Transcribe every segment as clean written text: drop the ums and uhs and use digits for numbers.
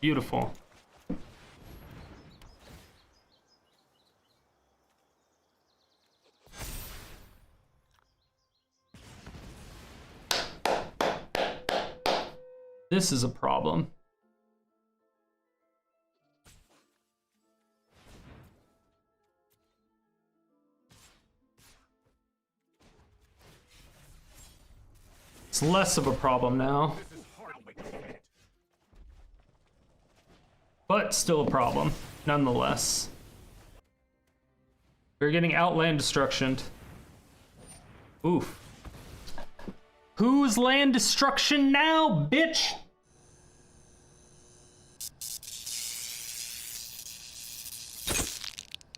Beautiful. This is a problem. It's less of a problem now. But still a problem, nonetheless. We're getting outland destruction. Oof. Who's land destruction now, bitch?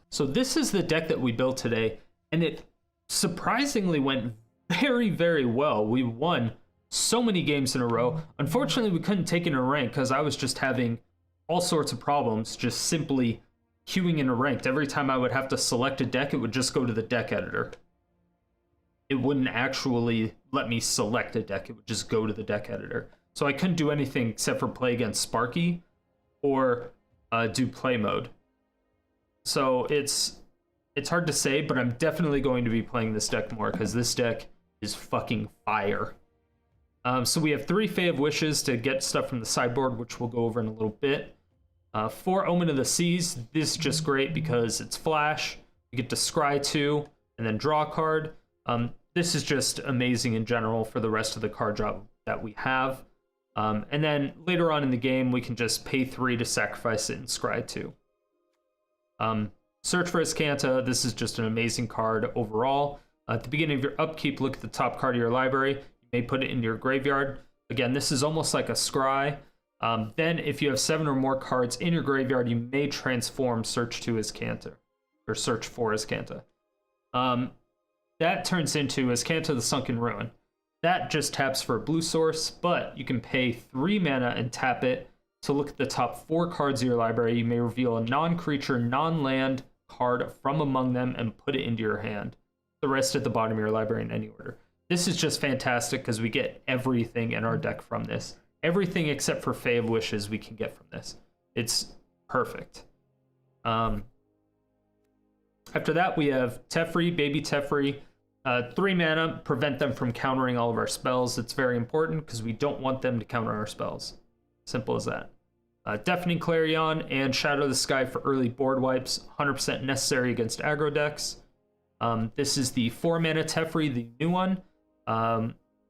So this is the deck that we built today, and it surprisingly went very, very well. We won so many games in a row. Unfortunately, we couldn't take it in a rank because I was just having all sorts of problems just simply queuing in a ranked. Every time I would have to select a deck, it would just go to the deck editor. It wouldn't actually let me select a deck. It would just go to the deck editor. So I couldn't do anything except for play against Sparky or do play mode. So it's hard to say, but I'm definitely going to be playing this deck more because this deck is fucking fire. So we have 3 Fae of Wishes to get stuff from the sideboard, which we'll go over in a little bit. 4 Omen of the Seas. This is just great because it's flash. You get to scry 2 and then draw a card. This is just amazing in general for the rest of the card drop that we have. And then later on in the game, we can just pay 3 to sacrifice it and scry 2. Search for Azcanta. This is just an amazing card overall. At the beginning of your upkeep, look at the top card of your library. You may put it into your graveyard. Again, this is almost like a scry. Then if you have 7 or more cards in your graveyard, you may transform Search to Azcanta, or Search for Azcanta. That turns into Azcanta the Sunken Ruin. That just taps for a blue source, but you can pay 3 mana and tap it to look at the top 4 cards of your library. You may reveal a non-creature, non-land card from among them and put it into your hand. The rest at the bottom of your library in any order. This is just fantastic because we get everything in our deck from this. Everything except for Fae of Wishes we can get from this. It's perfect. After that, we have Teferi, Baby Teferi. 3 mana, prevent them from countering all of our spells. It's very important because we don't want them to counter our spells. Simple as that. Deafening Clarion and Shatter the Sky for early board wipes. 100% necessary against aggro decks. This is the 4 mana Teferi, the new one.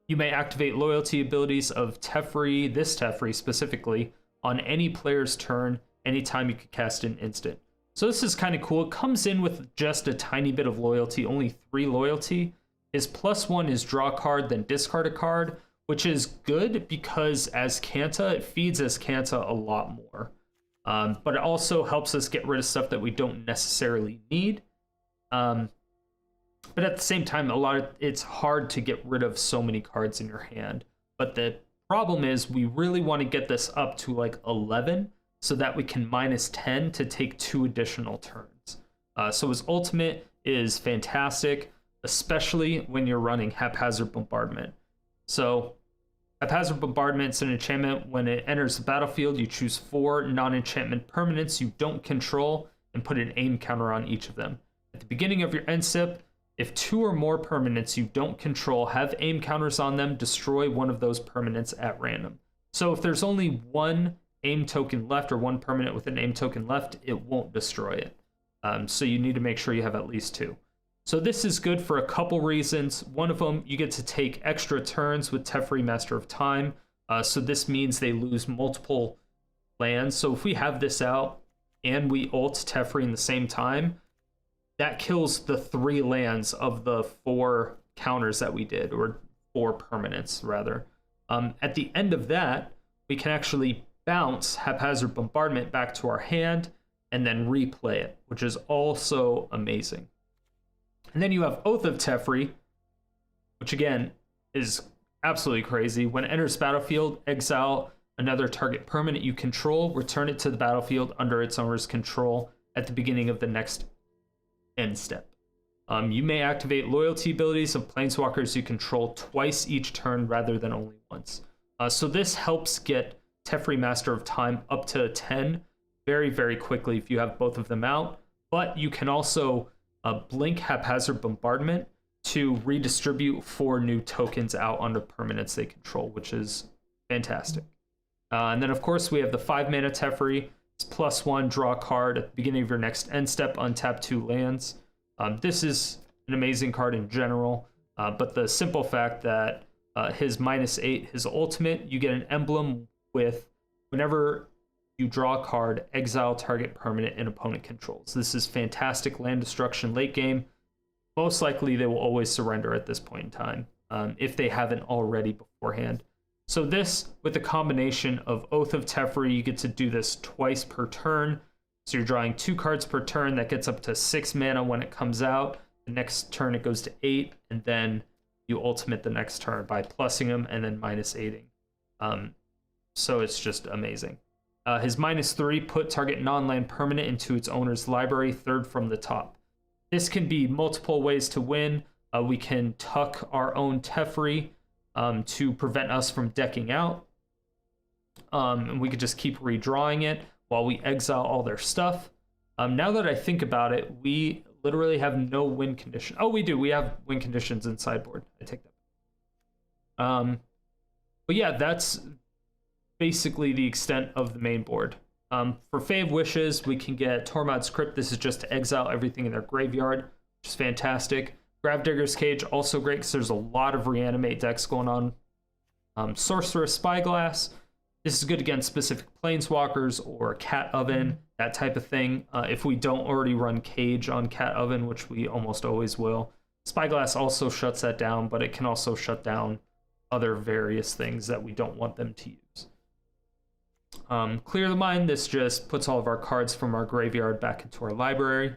You may activate loyalty abilities of Teferi, this Teferi specifically, on any player's turn anytime you could cast an instant. So this is kind of cool. It comes in with just a tiny bit of loyalty, only 3 loyalty. His +1 is draw a card, then discard a card, which is good because Azcanta, it feeds Azcanta a lot more. But it also helps us get rid of stuff that we don't necessarily need. But at the same time, it's hard to get rid of so many cards in your hand. But the problem is we really want to get this up to like 11 so that we can -10 to take 2 additional turns. So his ultimate is fantastic, especially when you're running Haphazard Bombardment. So Haphazard Bombardment is an enchantment. When it enters the battlefield, you choose 4 non-enchantment permanents you don't control and put an aim counter on each of them. At the beginning of your end step, if 2 or more permanents you don't control have aim counters on them, destroy one of those permanents at random. So if there's only 1 aim token left or 1 permanent with an aim token left, it won't destroy it. So you need to make sure you have at least 2. So this is good for a couple reasons. One of them, you get to take extra turns with Teferi, Master of Time. So this means they lose multiple lands. So if we have this out and we ult Teferi in the same time, that kills the 3 lands of the 4 counters that we did, or 4 permanents rather. At the end of that, we can actually bounce Haphazard Bombardment back to our hand and then replay it, which is also amazing. And then you have Oath of Teferi, which again is absolutely crazy. When it enters battlefield, exile another target permanent you control, return it to the battlefield under its owner's control at the beginning of the next end step. You may activate loyalty abilities of planeswalkers you control twice each turn rather than only once. So this helps get Teferi Master of Time up to 10 very, very quickly if you have both of them out. But you can also blink Haphazard Bombardment to redistribute 4 new tokens out onto permanents they control, which is fantastic. And then, of course, we have the 5-mana Teferi. It's +1, draw a card at the beginning of your next end step, untap 2 lands. This is an amazing card in general, but the simple fact that his -8, his ultimate, you get an emblem with whenever you draw a card, exile target permanent and opponent controls. This is fantastic land destruction late game. Most likely they will always surrender at this point in time, if they haven't already beforehand. So this, with a combination of Oath of Teferi, you get to do this twice per turn. So you're drawing 2 cards per turn. That gets up to 6 mana when it comes out. The next turn it goes to 8, and then you ultimate the next turn by plussing them and then -8ing. So it's just amazing. His -3, put target non-land permanent into its owner's library, 3rd from the top. This can be multiple ways to win. We can tuck our own Teferi to prevent us from decking out. And we could just keep redrawing it while we exile all their stuff. Now that I think about it, we literally have no win condition. Oh, we do. We have win conditions in sideboard. I take that. But yeah, that's basically the extent of the main board. For Fae of Wishes, we can get Tormod's Crypt. This is just to exile everything in their graveyard, which is fantastic. Gravedigger's Cage, also great because there's a lot of reanimate decks going on. Sorceress Spyglass. This is good against specific planeswalkers or Cat Oven, that type of thing. If we don't already run Cage on Cat Oven, which we almost always will. Spyglass also shuts that down, but it can also shut down other various things that we don't want them to use. Clear the Mind, this just puts all of our cards from our graveyard back into our library.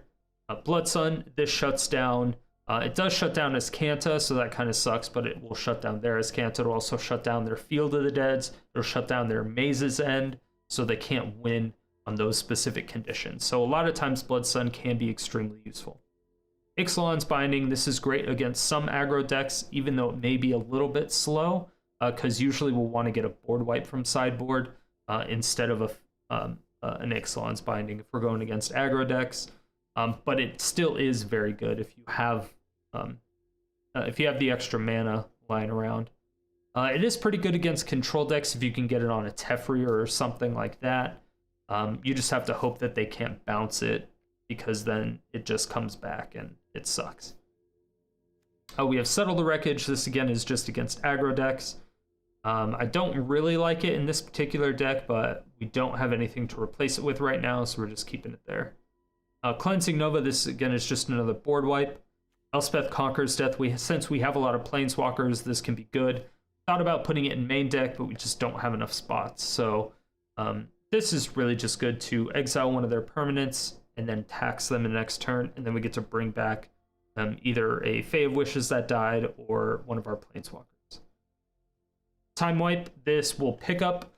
Blood Sun, this shuts down. It does shut down Azcanta, so that kind of sucks, but it will shut down their Azcanta. It'll also shut down their Field of the Deads. It'll shut down their Maze's End, so they can't win on those specific conditions. So a lot of times Blood Sun can be extremely useful. Ixalan's Binding, this is great against some aggro decks, even though it may be a little bit slow, because usually we'll want to get a board wipe from sideboard instead of an Ixalan's Binding if we're going against aggro decks. But it still is very good if you have the extra mana lying around. It is pretty good against control decks if you can get it on a Teferi or something like that. You just have to hope that they can't bounce it, because then it just comes back and it sucks. We have Settle the Wreckage. This again is just against aggro decks. I don't really like it in this particular deck, but we don't have anything to replace it with right now, so we're just keeping it there. Cleansing Nova, this again is just another board wipe. Elspeth Conquers Death, since we have a lot of planeswalkers, this can be good. Thought about putting it in main deck, but we just don't have enough spots. So this is really just good to exile one of their permanents and then tax them in the next turn, and then we get to bring back either a Fae of Wishes that died or one of our planeswalkers. Time Wipe, this will pick up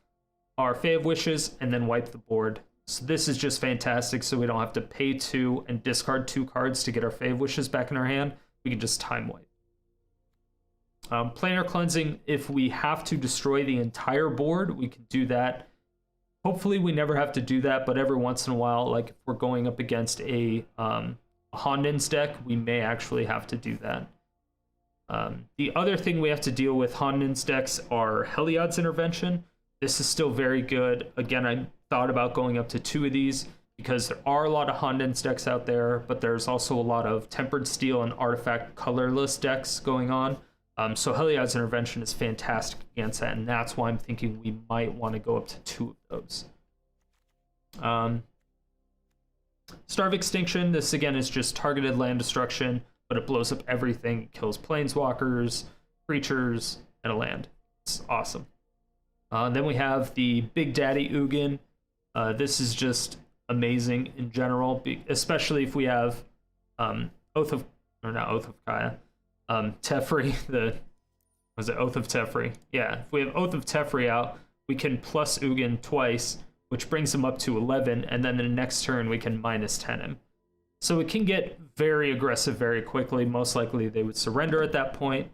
our Fae of Wishes and then wipe the board. So this is just fantastic, so we don't have to pay 2 and discard 2 cards to get our Fae of Wishes back in our hand. We can just Time Wipe. Planar Cleansing, if we have to destroy the entire board, we can do that. Hopefully we never have to do that, but every once in a while, like if we're going up against a Hondin's deck, we may actually have to do that. The other thing we have to deal with Hondin's decks are Heliod's Intervention. This is still very good. Again, I thought about going up to 2 of these because there are a lot of Hondin's decks out there, but there's also a lot of Tempered Steel and Artifact colorless decks going on. So Heliod's Intervention is fantastic against that, and that's why I'm thinking we might want to go up to 2 of those. Starve Extinction, this again is just targeted land destruction, but it blows up everything. It kills planeswalkers, creatures, and a land. It's awesome. Then we have the Big Daddy Ugin. This is just amazing in general, especially if we have Oath of Teferi, Oath of Teferi? Yeah, if we have Oath of Teferi out, we can plus Ugin twice, which brings him up to 11, and then the next turn we can -10 him. So it can get very aggressive very quickly. Most likely they would surrender at that point.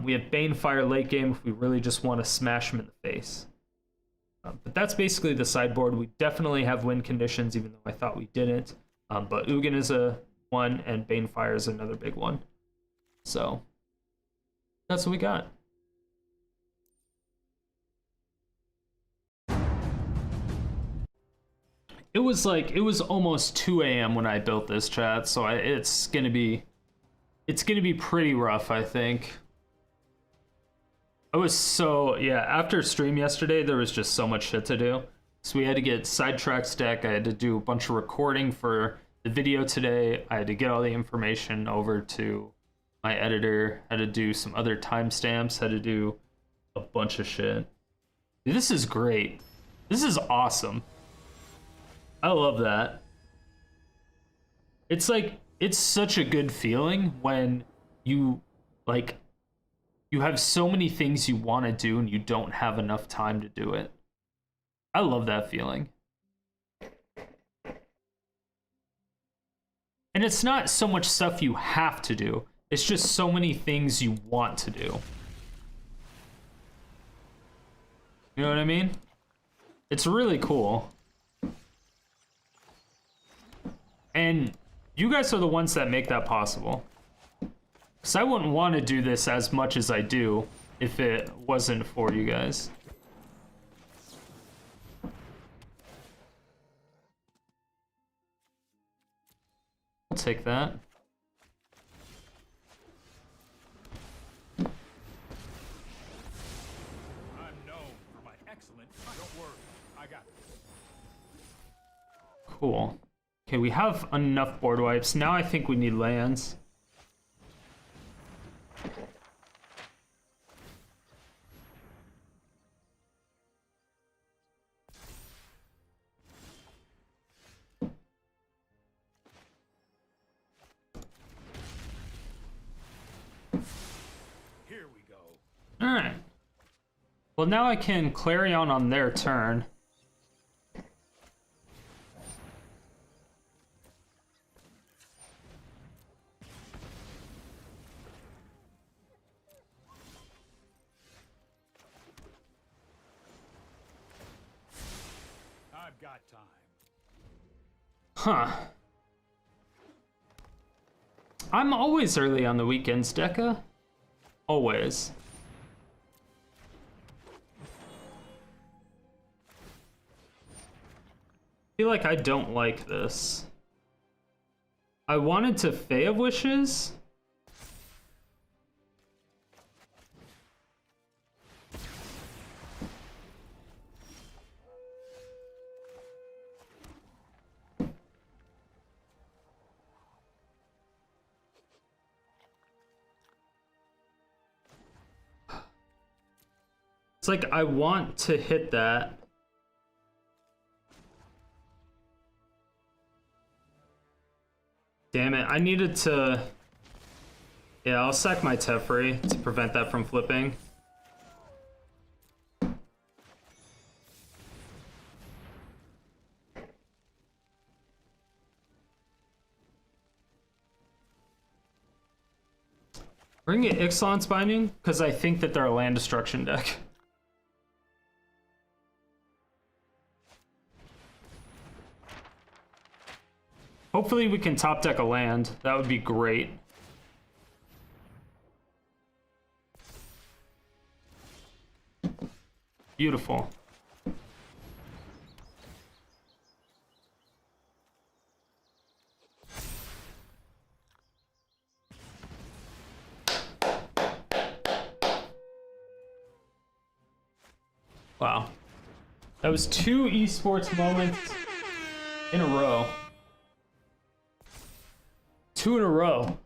We have Banefire late game if we really just want to smash him in the face. But that's basically the sideboard. We definitely have win conditions, even though I thought we didn't. But Ugin is a one, and Banefire is another big one. So that's what we got. It was almost 2 a.m. when I built this, chat, so it's gonna be pretty rough, I think. I was so, yeah, after stream yesterday, there was just so much shit to do. So we had to get sidetracks deck, I had to do a bunch of recording for the video today, I had to get all the information over to my editor, had to do some other timestamps, had to do a bunch of shit. This is great. This is awesome. I love that. It's like, it's such a good feeling when you, like, you have so many things you want to do and you don't have enough time to do it. I love that feeling. And it's not so much stuff you have to do, it's just so many things you want to do. You know what I mean? It's really cool. And you guys are the ones that make that possible. Because I wouldn't want to do this as much as I do if it wasn't for you guys. I'll take that. I'm known for my excellent. Don't worry, I got this. Cool. Okay, we have enough board wipes. Now I think we need lands. Here we go. Alright. Well, now I can Clarion on their turn. I've got time. Huh. I'm always early on the weekends, Deca. Always. I feel like I don't like this. I wanted to Fae of Wishes. It's like I want to hit that. Damn it, I needed to... Yeah, I'll sack my Teferi to prevent that from flipping. We're gonna get Ixalan's Binding, because I think that they're a land destruction deck. Hopefully we can top deck a land. That would be great. Beautiful. Wow. That was 2 esports moments in a row. 2 in a row.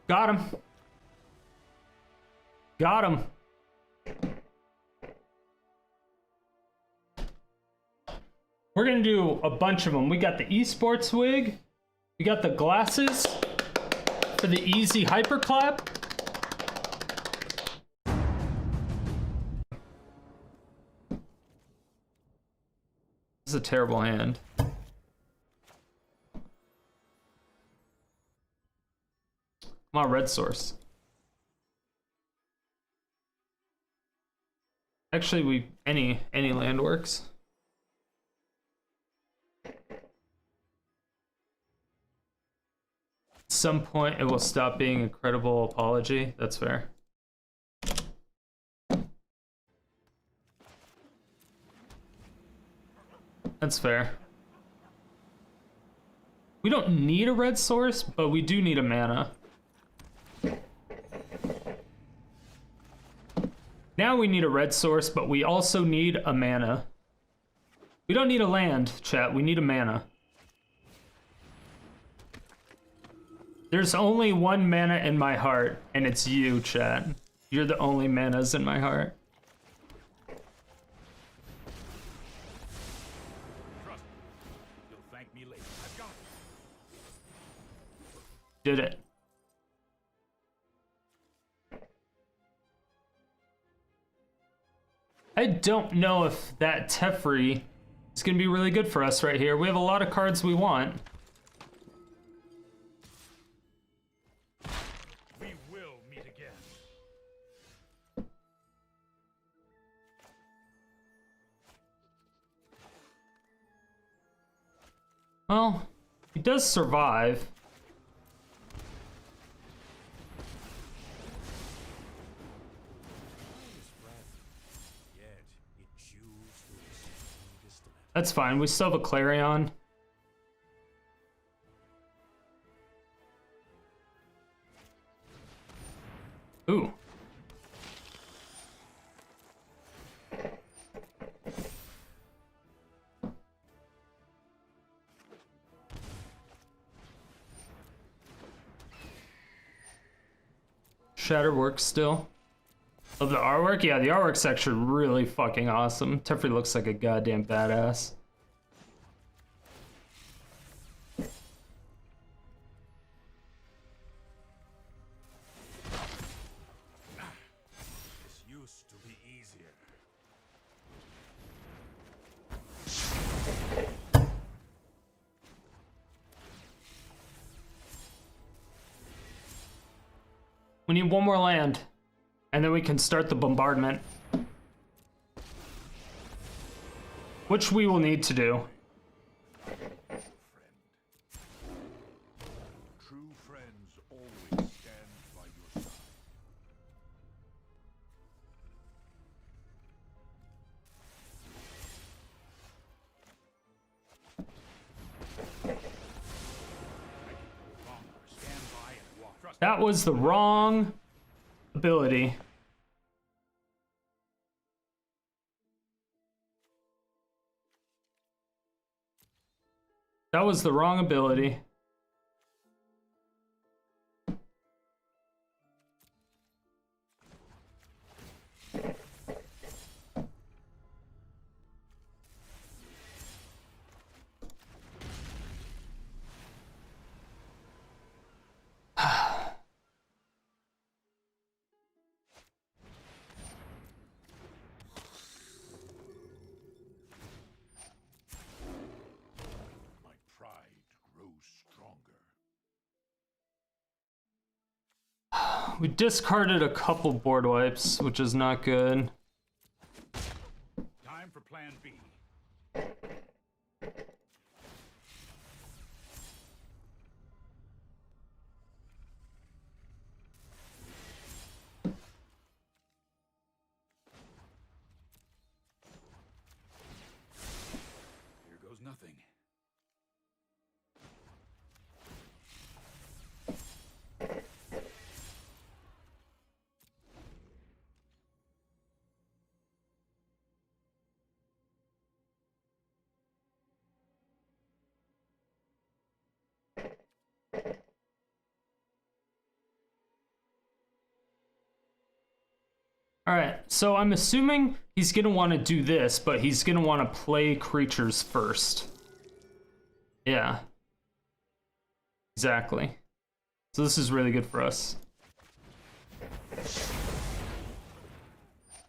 Got him. Got him. We're gonna do a bunch of them. We got the esports wig. We got the glasses for the easy hyperclap. This is a terrible hand. Come on, red source. Actually, any land works. At some point, it will stop being a credible apology. That's fair. That's fair. We don't need a red source, but we do need a mana. Now we need a red source, but we also need a mana. We don't need a land, chat. We need a mana. There's only one mana in my heart, and it's you, chat. You're the only manas in my heart. Trust me. You'll thank me later. I've got it. Did it. I don't know if that Teferi is going to be really good for us right here. We have a lot of cards we want. We will meet again. Well, he does survive. That's fine. We still have a Clarion. Ooh. Shatter works still. Love the artwork? Yeah, the artwork's actually really fucking awesome. Teferi looks like a goddamn badass. This used to be easier. We need one more land, and then we can start the bombardment. Which we will need to do. True friends always stand by your side. Stand by and watch. Trust That was the wrong ability. That was the wrong ability. my pride grows stronger. We discarded a couple board wipes, which is not good. Time for plan B. Here goes nothing. Alright, so I'm assuming he's gonna want to do this, but he's gonna want to play creatures first. Yeah. Exactly. So this is really good for us.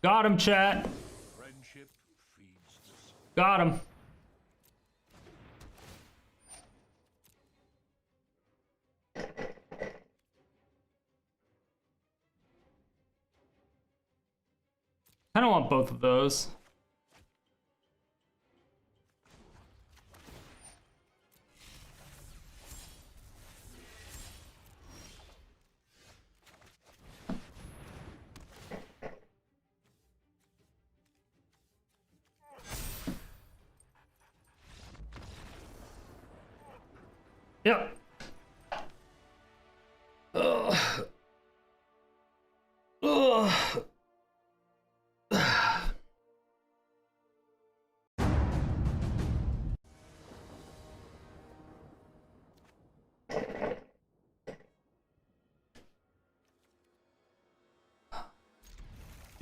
Got him, chat. Friendship feeds the soul. Got him. Kind of want both of those. Yep. Ugh. Ugh.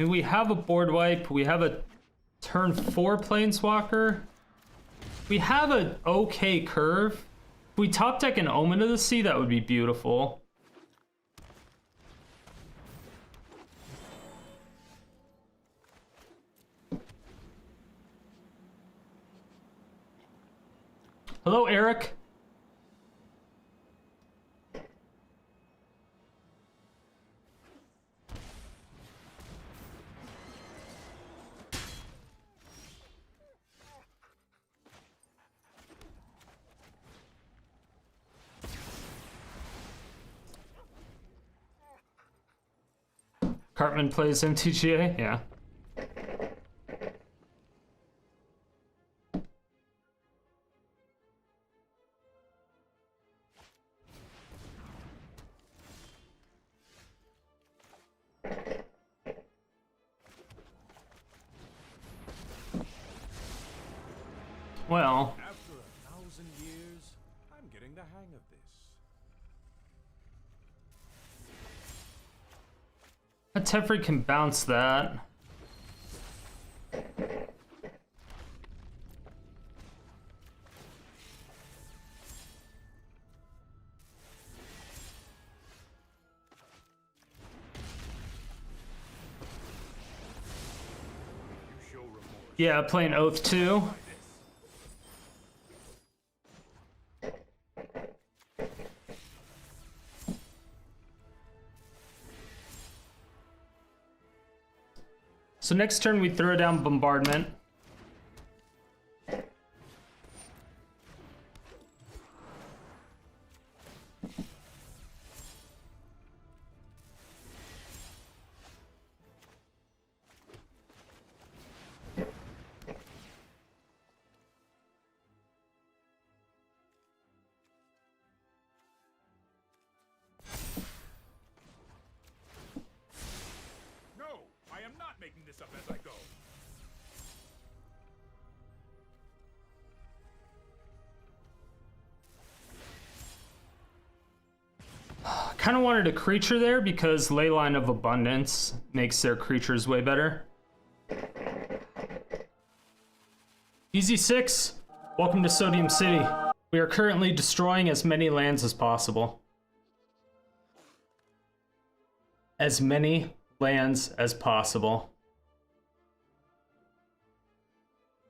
We have a board wipe. We have a turn 4 planeswalker. We have an okay curve. If we top deck an Omen of the Sea, that would be beautiful. Hello, Eric. Cartman plays MTGA? Yeah. Well, After 1,000 years, I'm getting the hang of this. Teferi can bounce that. You show remorse. Yeah, playing Oath 2. By this. So next turn we throw down Bombardment. No, I am not making this up as I go. Kind of wanted a creature there because Leyline of Abundance makes their creatures way better. Easy 6, welcome to Sodium City. We are currently destroying as many lands as possible. As many lands as possible.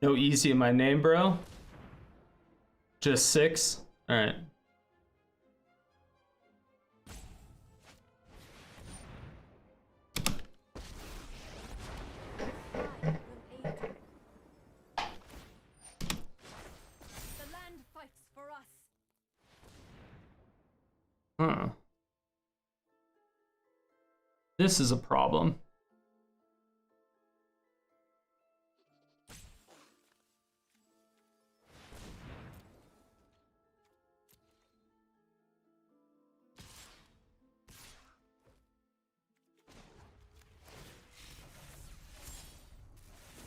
No easy in my name, bro. Just 6? Alright. The land fights for us. Huh. This is a problem.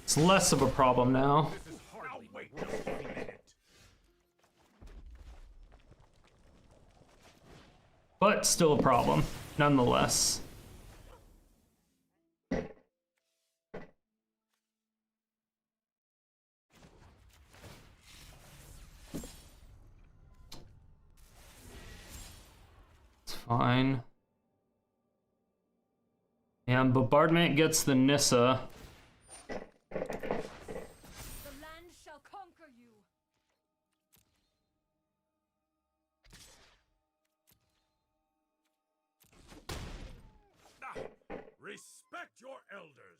It's less of a problem now. This is hardly wait just a minute. But still a problem, nonetheless. It's fine. And Bombardment gets the Nissa. The land shall conquer you. Respect your elders.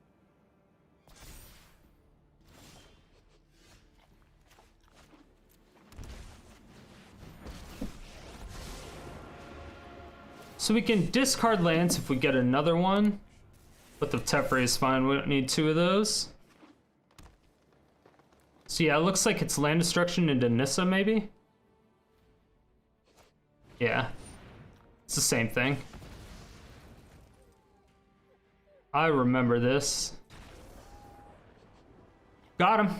So we can discard lands if we get another one. But the Teferi is fine, we don't need 2 of those. So yeah, it looks like it's land destruction into Nissa, maybe? Yeah. It's the same thing. I remember this. Got him.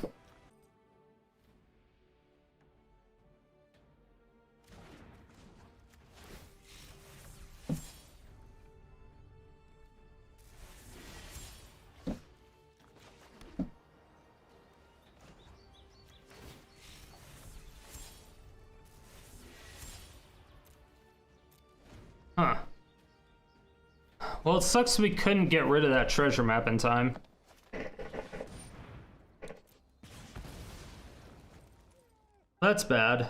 Huh. Well, it sucks we couldn't get rid of that treasure map in time. That's bad.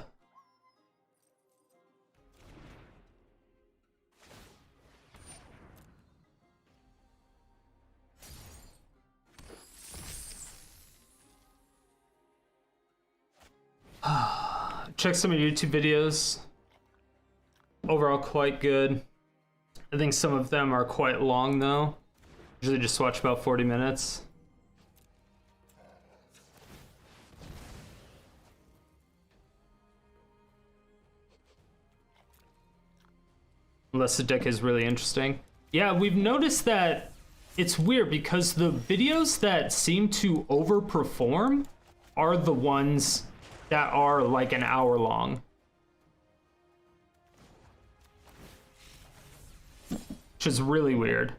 Check some of your YouTube videos. Overall, quite good. I think some of them are quite long, though. Usually just watch about 40 minutes. Unless the deck is really interesting. Yeah, we've noticed that it's weird because the videos that seem to overperform are the ones that are like an hour long. Which is really weird.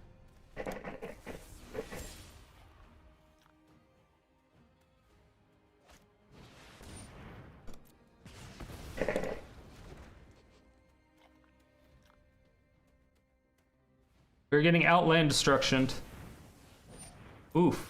We're getting outland destruction. Oof.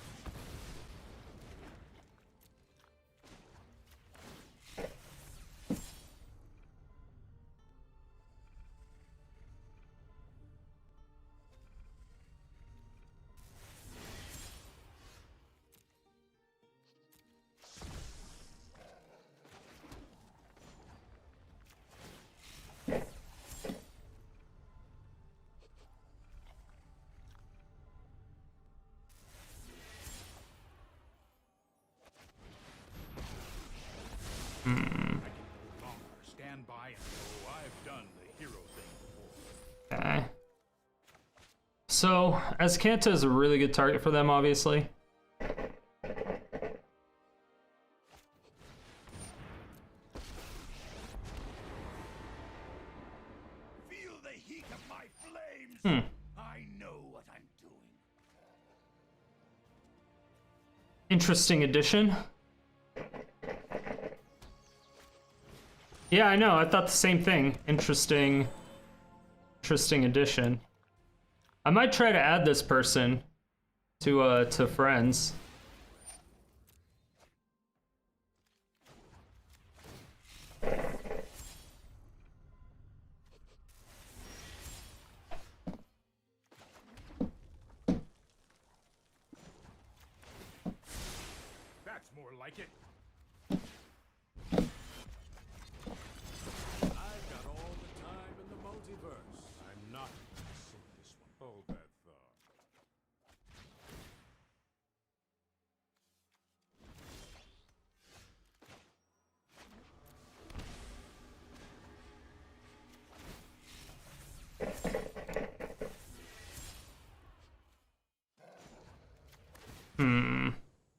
Stand by and know I've done the hero thing before. Okay. So, Azcanta is a really good target for them, obviously. Feel the heat of my flames. I know what I'm doing. Interesting addition. Yeah, I know. I thought the same thing. Interesting addition. I might try to add this person to friends. That's more like it. I'm not gonna sing this one. Hold that thought.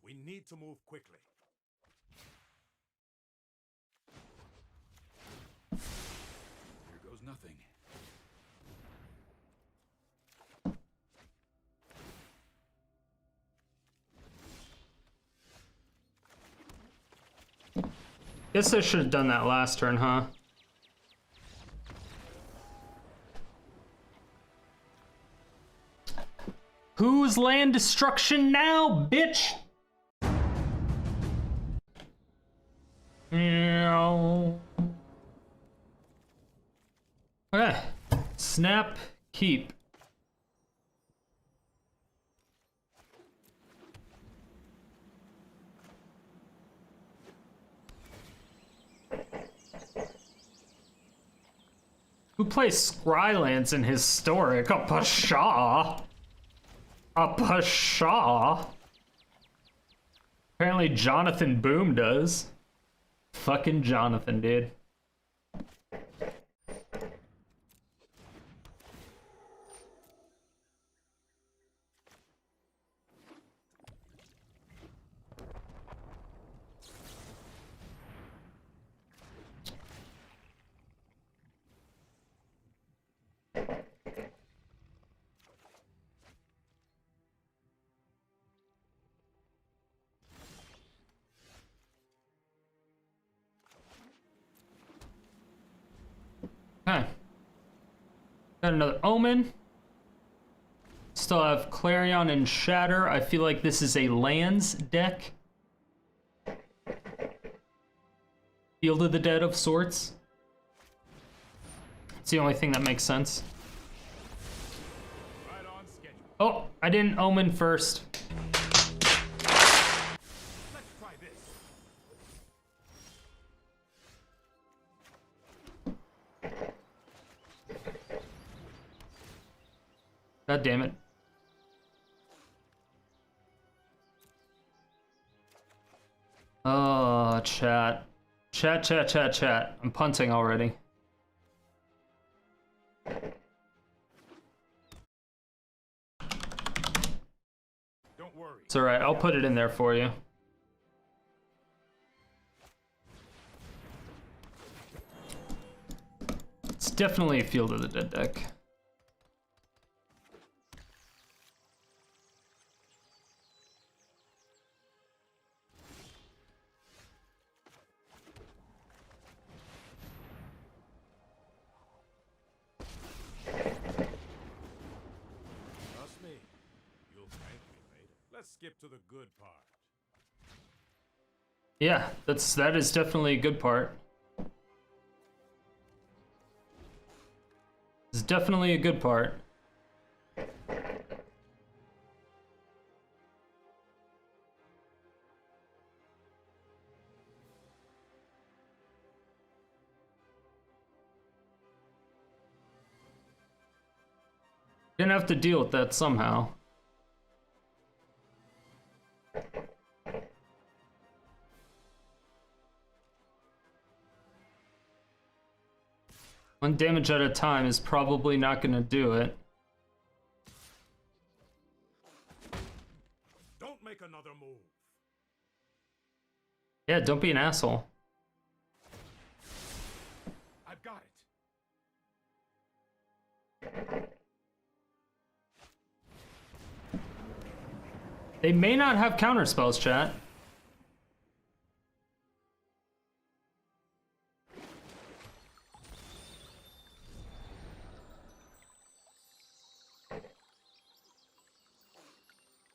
We need to move quickly. Here goes nothing. Guess I should have done that last turn, huh? Who's land destruction now, bitch? Okay. Snap, keep. Who plays Scrylands in Historic? A Pasha? A Pasha? Apparently Jonathan Boom does. Fucking Jonathan, dude. Okay. Got another Omen. Still have Clarion and Shatter. I feel like this is a lands deck. Field of the Dead of sorts. It's the only thing that makes sense. Right on schedule. Oh, I didn't Omen first. Let's try this. God damn it. Oh, chat. Chat. I'm punting already. Don't worry. It's alright, I'll put it in there for you. It's definitely a Field of the Dead deck. Trust me. You'll thank me later. Let's skip to the good part. Yeah, that is definitely a good part. It's definitely a good part. Gonna have to deal with that somehow. One damage at a time is probably not gonna do it. Don't make another move. Yeah, don't be an asshole. I've got it. They may not have counter spells, chat.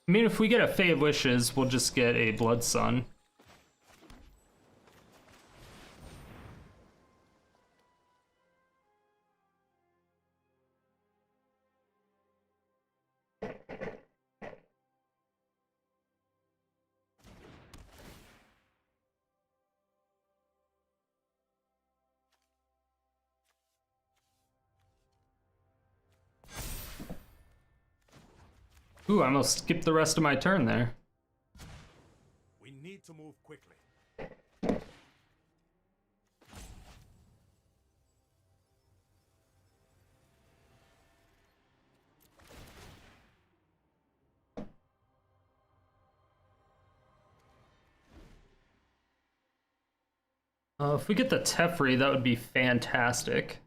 I mean, if we get a Fae of Wishes, we'll just get a Blood Sun. Ooh, I almost skipped the rest of my turn there. We need to move quickly. If we get the Teferi, that would be fantastic.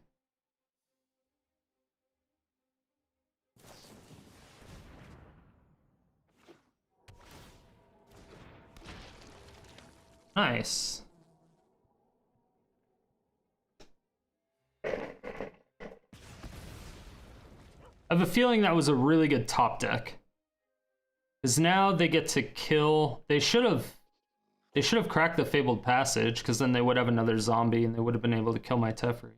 Nice. I have a feeling that was a really good top deck. Because now they get to kill... They should have cracked the Fabled Passage, because then they would have another zombie and they would have been able to kill my Teferi.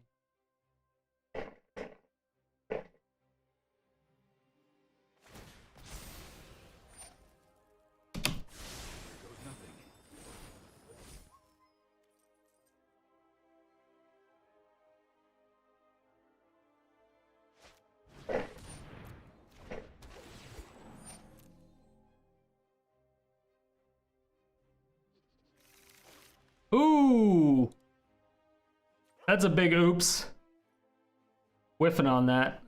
Ooh. That's a big oops. Whiffing on that.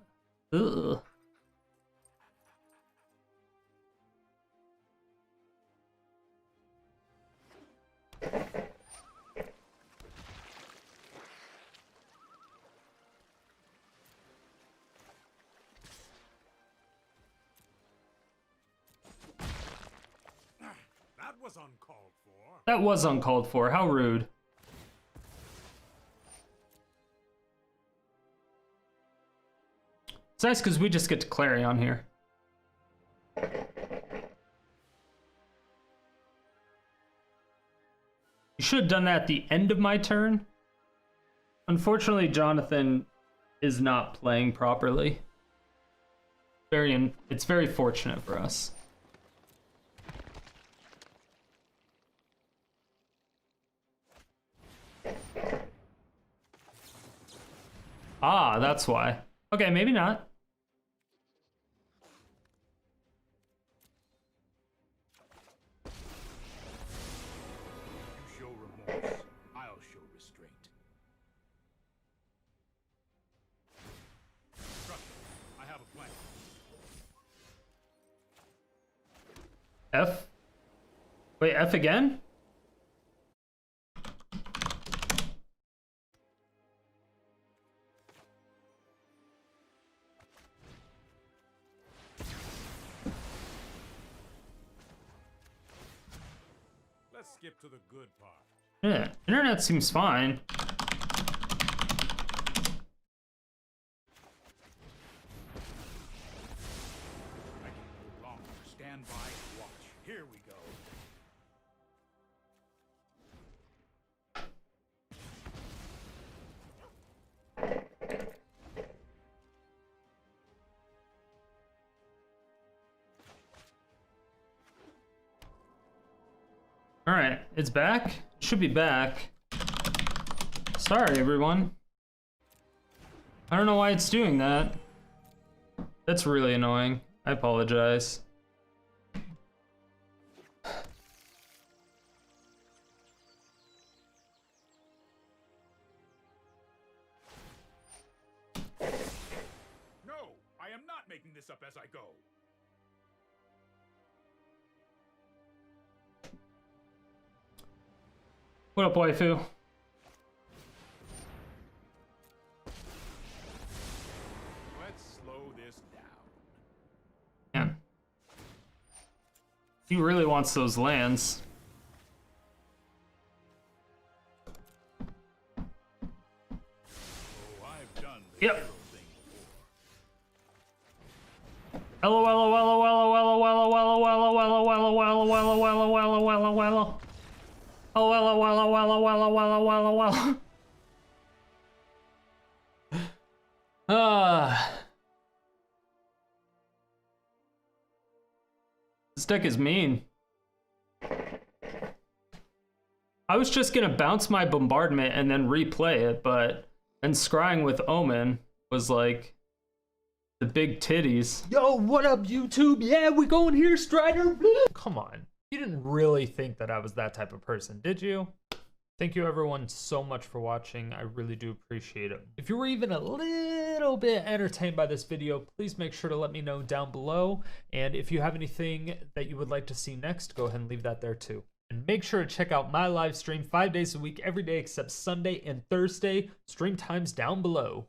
Ugh. That was uncalled for. That was uncalled for. How rude. It's nice because we just get to Clarion here. You should have done that at the end of my turn. Unfortunately, Jonathan is not playing properly. It's very fortunate for us. Ah, that's why. Okay, maybe not. You show remorse, I'll show restraint. Trust me, I have a plan. F? Wait, F again? Let's skip to the good part. Yeah, internet seems fine. I can no longer stand by and watch. Here we go. Alright, it's back. It should be back. Sorry, everyone. I don't know why it's doing that. That's really annoying. I apologize. No, I am not making this up as I go. What up, waifu? Let's slow this down. Man. He really wants those lands. Oh, I've done the Yep. hero thing before. Hello, hello, hello, hello, hello, hello, hello, hello, hello, hello, hello, hello, hello, hello, hello, hello. Oh, hello, hello, hello, hello, hello, hello, hello. This deck is mean. I was just gonna bounce my bombardment and then replay it, but then scrying with Omen was like the big titties. Yo, what up, YouTube? Yeah, we going here, Strider. Come on. You didn't really think that I was that type of person, did you? Thank you everyone so much for watching. I really do appreciate it. If you were even a little bit entertained by this video, please make sure to let me know down below. And if you have anything that you would like to see next, go ahead and leave that there too. And make sure to check out my live stream 5 days a week, every day except Sunday and Thursday. Stream times down below.